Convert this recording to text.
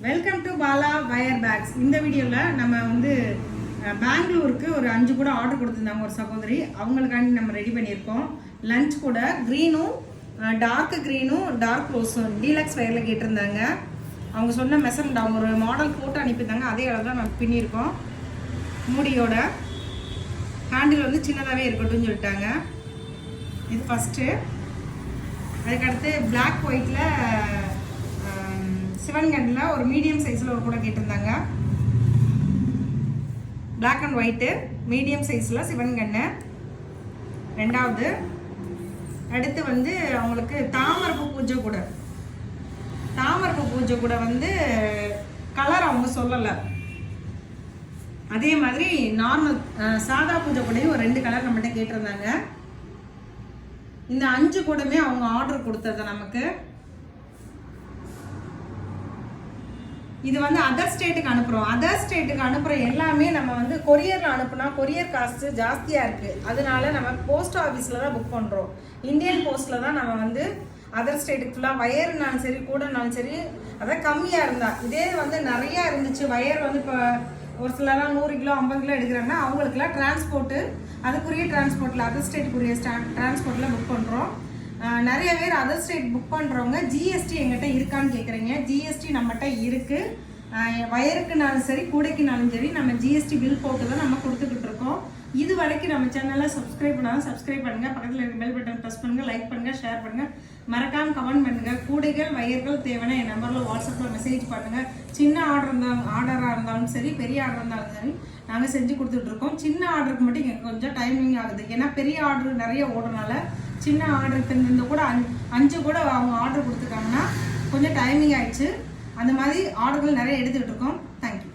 Welcome to Bala wire bags. இந்த வீடியோவில் நம்ம வந்து பெங்களூருக்கு ஒரு 5 கூட ஆர்டர் கொடுத்துருந்தாங்க ஒரு சகோதரி. அவங்களுக்காண்டி நம்ம ரெடி பண்ணியிருக்கோம். லஞ்ச் கூட க்ரீனும் டார்க் க்ரீனும் டார்க் ரோஸும் டீலக்ஸ் வயரில் கேட்டிருந்தாங்க. அவங்க சொன்ன மெஷர்மெண்ட் அவங்க ஒரு மாடல் போட்டு அனுப்பியிருந்தாங்க. அதே அளவு தான் நம்ம பின்னியிருக்கோம். மூடியோட ஹேண்டில் வந்து சின்னதாகவே இருக்கட்டும்னு சொல்லிட்டாங்க. இது ஃபஸ்ட்டு. அதுக்கடுத்து பிளாக் ஒயிட்டில் சிவன்கண்ணில் ஒரு மீடியம் சைஸில் ஒரு கூட கேட்டிருந்தாங்க. பிளாக் அண்ட் ஒயிட்டு மீடியம் சைஸில் சிவன்கண்ணு. ரெண்டாவது அடுத்து வந்து அவங்களுக்கு தாமரைப்பூ பூஜை கூட. தாமரைப்பூ பூஜை கூட வந்து கலர் அவங்க சொல்லலை. அதே மாதிரி நார்மல் சாதா பூஜை கூடயும் ஒரு 2 கலர் நம்மகிட்ட கேட்டிருந்தாங்க. இந்த 5 கூடமே அவங்க ஆர்டர் கொடுத்தது நமக்கு. இது வந்து அதர் ஸ்டேட்டுக்கு அனுப்புகிறோம். அதர் ஸ்டேட்டுக்கு அனுப்புகிற எல்லாமே நம்ம வந்து கொரியரில் அனுப்புனா கொரியர் காஸ்ட்டு ஜாஸ்தியாக இருக்குது. அதனால நம்ம போஸ்ட் ஆஃபீஸில் தான் புக் பண்ணுறோம். இந்தியன் போஸ்ட்டில் தான் நம்ம வந்து அதர் ஸ்டேட்டுக்கு ஃபுல்லாக வயர்னாலும் சரி கூடனாலும் சரி அதான் கம்மியாக இருந்தால். இதே வந்து நிறையா இருந்துச்சு வயர் வந்து இப்போ ஒரு சிலலாம் 100 கிலோ 50 கிலோ எடுக்கிறாங்கன்னா அவங்களுக்குலாம் டிரான்ஸ்போர்ட்டு அதுக்குரிய டிரான்ஸ்போர்ட்டில் அதர் ஸ்டேட்டுக்குரிய டிரான்ஸ்போர்ட்டில் புக் பண்ணுறோம். நிறைய பேர் அதர் ஸ்டேட் புக் பண்ணுறவங்க ஜிஎஸ்டி எங்கிட்ட இருக்கான்னு கேட்குறீங்க. ஜிஎஸ்டி நம்மகிட்ட இருக்குது. வயருக்குனாலும் சரி கூடைக்குனாலும் சரி நம்ம ஜிஎஸ்டி பில் போட்டு தான் நம்ம கொடுத்துக்கிட்டு இருக்கோம். இது வரைக்கும் நம்ம சேனலை சப்ஸ்கிரைப் பண்ணாலும் சப்ஸ்கிரைப் பண்ணுங்கள். பக்கத்தில் இருக்க பெல் பட்டன் ப்ரெஸ் பண்ணுங்கள். லைக் பண்ணுங்கள், ஷேர் பண்ணுங்கள், மறக்காமல் கமெண்ட் பண்ணுங்கள். கூடைகள் வயர்கள் தேவைன்னா என் நம்பரில் வாட்ஸ்அப்பில் மெசேஜ் பண்ணுங்கள். சின்ன ஆர்டராக இருந்தாலும் சரி பெரிய ஆர்டர் இருந்தாலும் சரி நாங்கள் செஞ்சு கொடுத்துட்ருக்கோம். சின்ன ஆர்டருக்கு மட்டும் எங்களுக்கு கொஞ்சம் டைமிங் ஆகுது. ஏன்னா பெரிய ஆர்டர் நிறைய ஓடுறதுனால சின்ன ஆர்டருக்கு இந்த கூட 5 கூட அவங்க ஆர்டர் கொடுத்துருக்காங்கன்னா கொஞ்சம் டைமிங் ஆயிடுச்சு. அந்த மாதிரி ஆர்டர்கள் நிறைய எடுத்துக்கிட்டு இருக்கோம். தேங்க்யூ.